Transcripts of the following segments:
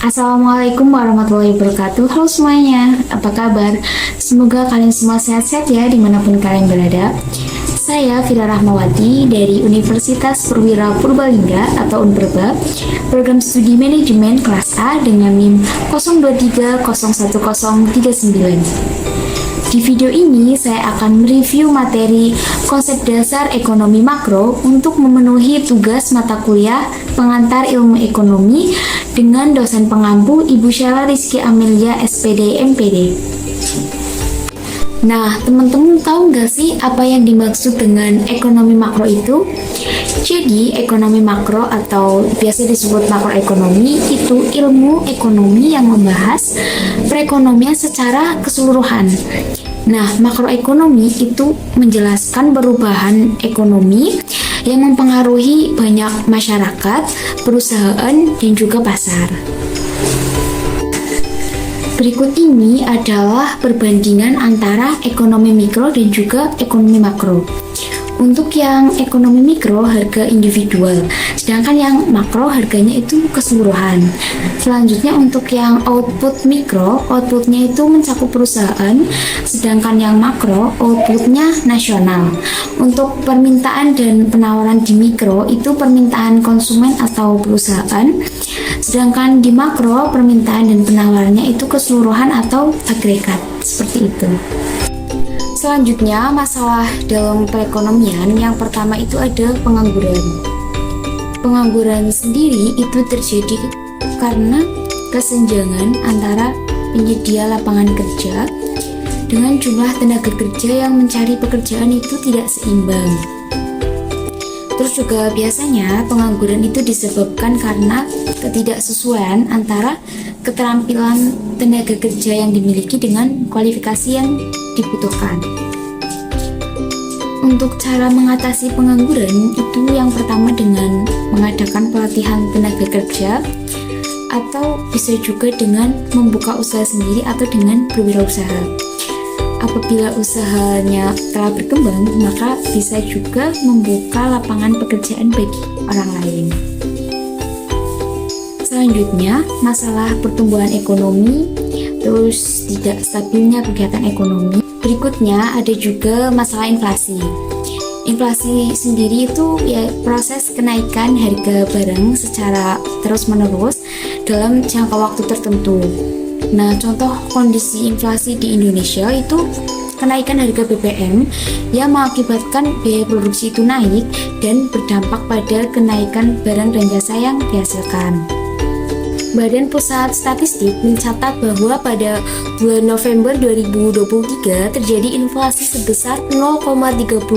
Assalamualaikum warahmatullahi wabarakatuh. Halo semuanya, apa kabar? Semoga kalian semua sehat-sehat ya dimanapun kalian berada. Saya Fira Rahmawati dari Universitas Perwira Purbalingga atau Unperba, program studi manajemen kelas A dengan NIM 02301039. Di video ini saya akan mereview materi konsep dasar ekonomi makro untuk memenuhi tugas mata kuliah pengantar ilmu ekonomi dengan dosen pengampu Ibu Syara Rizky Amelia SPD MPD. Nah, teman-teman tahu nggak sih apa yang dimaksud dengan ekonomi makro itu? Jadi, ekonomi makro atau biasa disebut makroekonomi itu ilmu ekonomi yang membahas perekonomian secara keseluruhan. Nah, makroekonomi itu menjelaskan perubahan ekonomi yang mempengaruhi banyak masyarakat, perusahaan, dan juga pasar. Berikut ini adalah perbandingan antara ekonomi mikro dan juga ekonomi makro. Untuk yang ekonomi mikro harga individual, sedangkan yang makro harganya itu keseluruhan. Selanjutnya untuk yang output mikro, outputnya itu mencakup perusahaan, sedangkan yang makro outputnya nasional. Untuk permintaan dan penawaran di mikro itu permintaan konsumen atau perusahaan, sedangkan di makro permintaan dan penawarannya itu keseluruhan atau agregat, seperti itu. Selanjutnya, masalah dalam perekonomian yang pertama itu ada pengangguran. Pengangguran sendiri itu terjadi karena kesenjangan antara penyedia lapangan kerja dengan jumlah tenaga kerja yang mencari pekerjaan itu tidak seimbang. Terus juga biasanya pengangguran itu disebabkan karena ketidaksesuaian antara keterampilan tenaga kerja yang dimiliki dengan kualifikasi yang dibutuhkan. Untuk cara mengatasi pengangguran itu yang pertama dengan mengadakan pelatihan tenaga kerja, atau bisa juga dengan membuka usaha sendiri atau dengan berwirausaha. Apabila usahanya telah berkembang, maka bisa juga membuka lapangan pekerjaan bagi orang lain. Selanjutnya, masalah pertumbuhan ekonomi, terus tidak stabilnya kegiatan ekonomi. Berikutnya ada juga masalah inflasi. Inflasi sendiri itu ya proses kenaikan harga barang secara terus-menerus dalam jangka waktu tertentu. Nah, contoh kondisi inflasi di Indonesia itu kenaikan harga BBM yang mengakibatkan biaya produksi itu naik dan berdampak pada kenaikan barang dan jasa yang dihasilkan. Badan Pusat Statistik mencatat bahwa pada bulan November 2023 terjadi inflasi sebesar 0,38%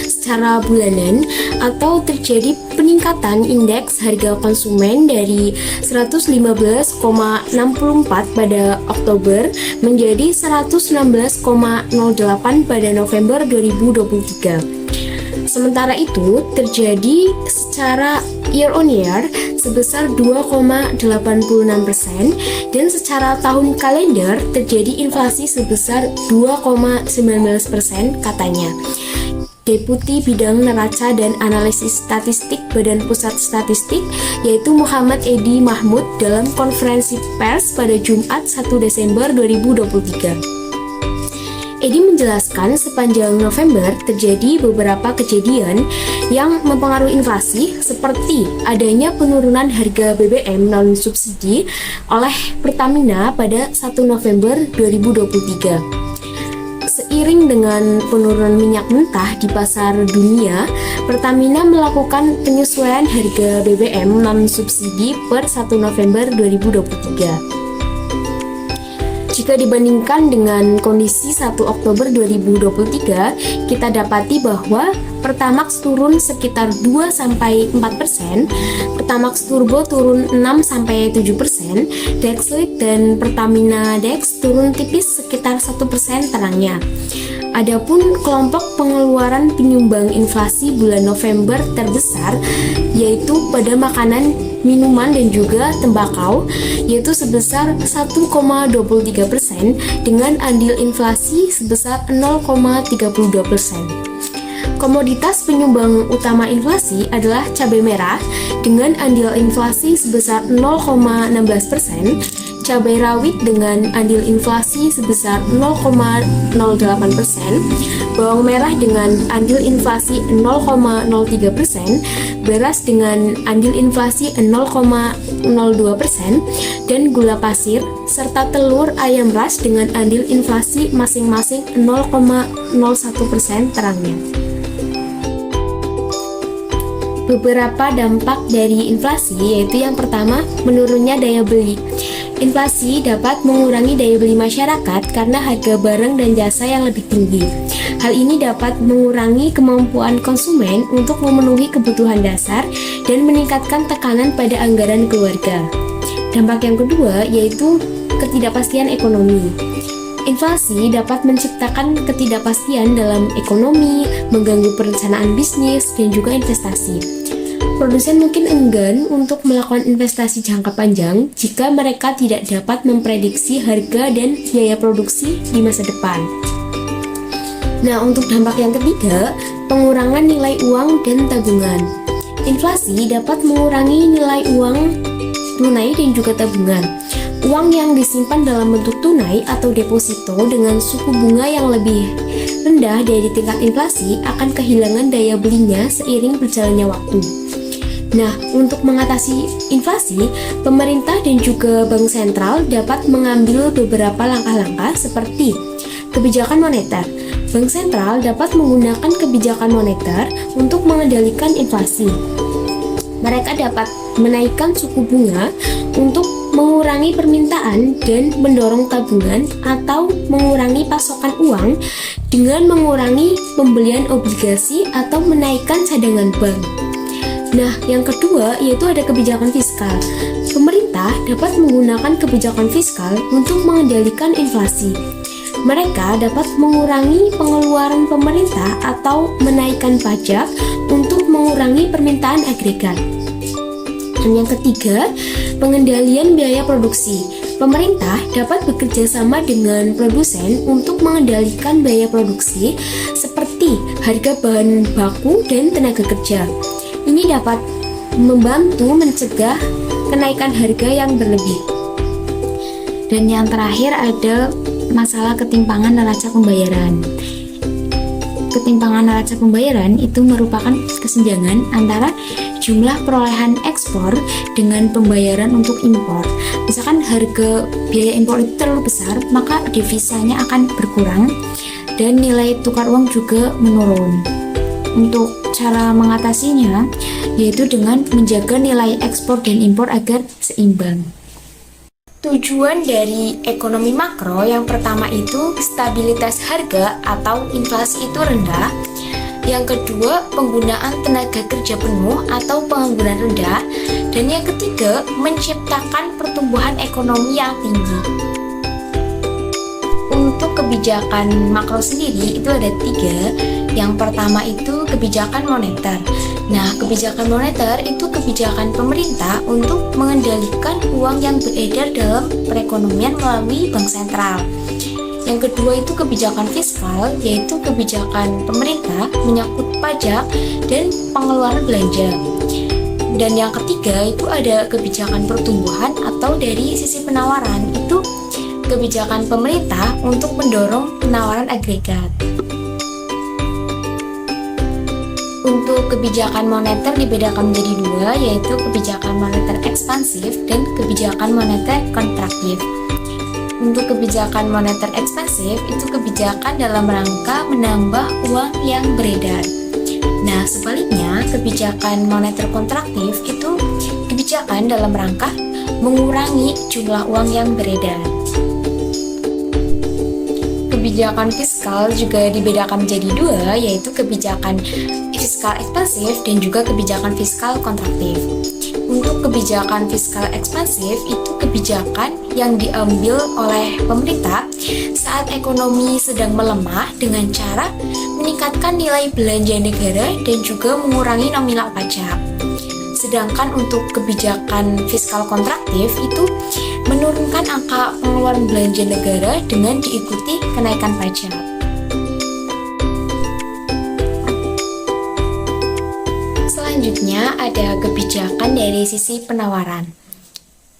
secara bulanan atau terjadi peningkatan indeks harga konsumen dari 115,64 pada Oktober menjadi 116,08 pada November 2023. Sementara itu terjadi secara year on year sebesar 2,86% dan secara tahun kalender terjadi inflasi sebesar 2,19% katanya. Deputi Bidang Neraca dan Analisis Statistik Badan Pusat Statistik yaitu Muhammad Edi Mahmud dalam konferensi pers pada Jumat 1 Desember 2023. Edi menjelaskan sepanjang November terjadi beberapa kejadian yang mempengaruhi inflasi seperti adanya penurunan harga BBM non-subsidi oleh Pertamina pada 1 November 2023. Seiring dengan penurunan minyak mentah di pasar dunia, Pertamina melakukan penyesuaian harga BBM non-subsidi per 1 November 2023. Jika dibandingkan dengan kondisi 1 Oktober 2023, kita dapati bahwa Pertamax turun sekitar 2-4%, Pertamax Turbo turun 6-7%, Dexlite dan Pertamina Dex turun tipis sekitar 1% terangnya. Adapun kelompok pengeluaran penyumbang inflasi bulan November terbesar yaitu pada makanan, minuman, dan juga tembakau, yaitu sebesar 1,23% dengan andil inflasi sebesar 0,32%. Komoditas penyumbang utama inflasi adalah cabai merah dengan andil inflasi sebesar 0,16%, cabai rawit dengan andil inflasi sebesar 0,08%, bawang merah dengan andil inflasi 0,03%, beras dengan andil inflasi 0,02%, dan gula pasir, serta telur ayam ras dengan andil inflasi masing-masing 0,01% terangnya. Beberapa dampak dari inflasi yaitu yang pertama, menurunnya daya beli. Inflasi dapat mengurangi daya beli masyarakat karena harga barang dan jasa yang lebih tinggi. Hal ini dapat mengurangi kemampuan konsumen untuk memenuhi kebutuhan dasar dan meningkatkan tekanan pada anggaran keluarga. Dampak yang kedua yaitu ketidakpastian ekonomi. Inflasi dapat menciptakan ketidakpastian dalam ekonomi, mengganggu perencanaan bisnis, dan juga investasi. Produsen mungkin enggan untuk melakukan investasi jangka panjang jika mereka tidak dapat memprediksi harga dan biaya produksi di masa depan. Nah, untuk dampak yang ketiga, pengurangan nilai uang dan tabungan. Inflasi dapat mengurangi nilai uang tunai dan juga tabungan. Uang yang disimpan dalam bentuk tunai atau deposito dengan suku bunga yang lebih rendah dari tingkat inflasi akan kehilangan daya belinya seiring berjalannya waktu. Nah, untuk mengatasi inflasi, pemerintah dan juga bank sentral dapat mengambil beberapa langkah-langkah seperti kebijakan moneter. Bank sentral dapat menggunakan kebijakan moneter untuk mengendalikan inflasi. Mereka dapat menaikkan suku bunga untuk mengurangi permintaan dan mendorong tabungan atau mengurangi pasokan uang dengan mengurangi pembelian obligasi atau menaikkan cadangan bank. Nah, yang kedua yaitu ada kebijakan fiskal. Pemerintah dapat menggunakan kebijakan fiskal untuk mengendalikan inflasi. Mereka dapat mengurangi pengeluaran pemerintah atau menaikkan pajak untuk mengurangi permintaan agregat. Dan yang ketiga, pengendalian biaya produksi. Pemerintah dapat bekerja sama dengan produsen untuk mengendalikan biaya produksi seperti harga bahan baku dan tenaga kerja. Ini dapat membantu mencegah kenaikan harga yang berlebih. Dan yang terakhir ada masalah ketimpangan neraca pembayaran. Ketimpangan neraca pembayaran itu merupakan kesenjangan antara jumlah perolehan ekspor dengan pembayaran untuk impor. Misalkan harga biaya impor itu terlalu besar, maka devisanya akan berkurang dan nilai tukar uang juga menurun. Untuk cara mengatasinya yaitu dengan menjaga nilai ekspor dan impor agar seimbang. Tujuan dari ekonomi makro yang pertama itu stabilitas harga atau inflasi itu rendah. Yang kedua, penggunaan tenaga kerja penuh atau pengangguran rendah. Dan yang ketiga, menciptakan pertumbuhan ekonomi yang tinggi. Untuk kebijakan makro sendiri itu ada 3. Yang pertama itu kebijakan moneter. Nah, kebijakan moneter itu kebijakan pemerintah untuk mengendalikan uang yang beredar dalam perekonomian melalui bank sentral. Yang kedua itu kebijakan fiskal, yaitu kebijakan pemerintah menyangkut pajak dan pengeluaran belanja. Dan yang ketiga itu ada kebijakan pertumbuhan atau dari sisi penawaran, itu kebijakan pemerintah untuk mendorong penawaran agregat. Untuk kebijakan moneter dibedakan menjadi 2, yaitu kebijakan moneter ekspansif dan kebijakan moneter kontraktif. Untuk kebijakan moneter ekspansif itu kebijakan dalam rangka menambah uang yang beredar. Nah, sebaliknya kebijakan moneter kontraktif itu kebijakan dalam rangka mengurangi jumlah uang yang beredar. Kebijakan fiskal juga dibedakan menjadi 2, yaitu kebijakan fiskal ekspansif dan juga kebijakan fiskal kontraktif. untuk kebijakan fiskal ekspansif itu kebijakan yang diambil oleh pemerintah saat ekonomi sedang melemah dengan cara meningkatkan nilai belanja negara dan juga mengurangi nominal pajak. Sedangkan untuk kebijakan fiskal kontraktif itu menurunkan angka pengeluaran belanja negara dengan diikuti kenaikan pajak. Selanjutnya ada kebijakan dari sisi penawaran,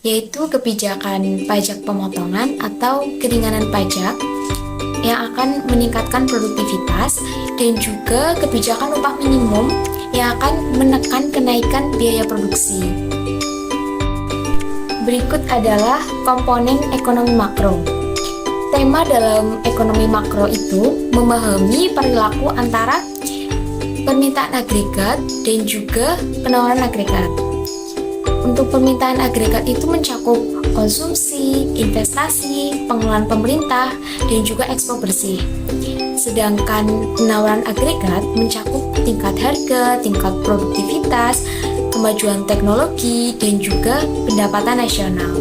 yaitu kebijakan pajak pemotongan atau keringanan pajak yang akan meningkatkan produktivitas dan juga kebijakan upah minimum yang akan menekan kenaikan biaya produksi. Berikut adalah komponen ekonomi makro. Tema dalam ekonomi makro itu memahami perilaku antara permintaan agregat dan juga penawaran agregat. Untuk permintaan agregat itu mencakup konsumsi, investasi, pengeluaran pemerintah, dan juga ekspor bersih. Sedangkan penawaran agregat mencakup tingkat harga, tingkat produktivitas, kemajuan teknologi, dan juga pendapatan nasional.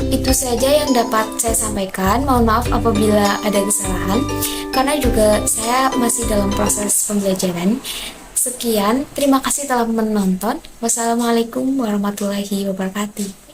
Itu saja yang dapat saya sampaikan. Mohon maaf apabila ada kesalahan, karena juga saya masih dalam proses pembelajaran. Sekian, terima kasih telah menonton. Wassalamualaikum warahmatullahi wabarakatuh.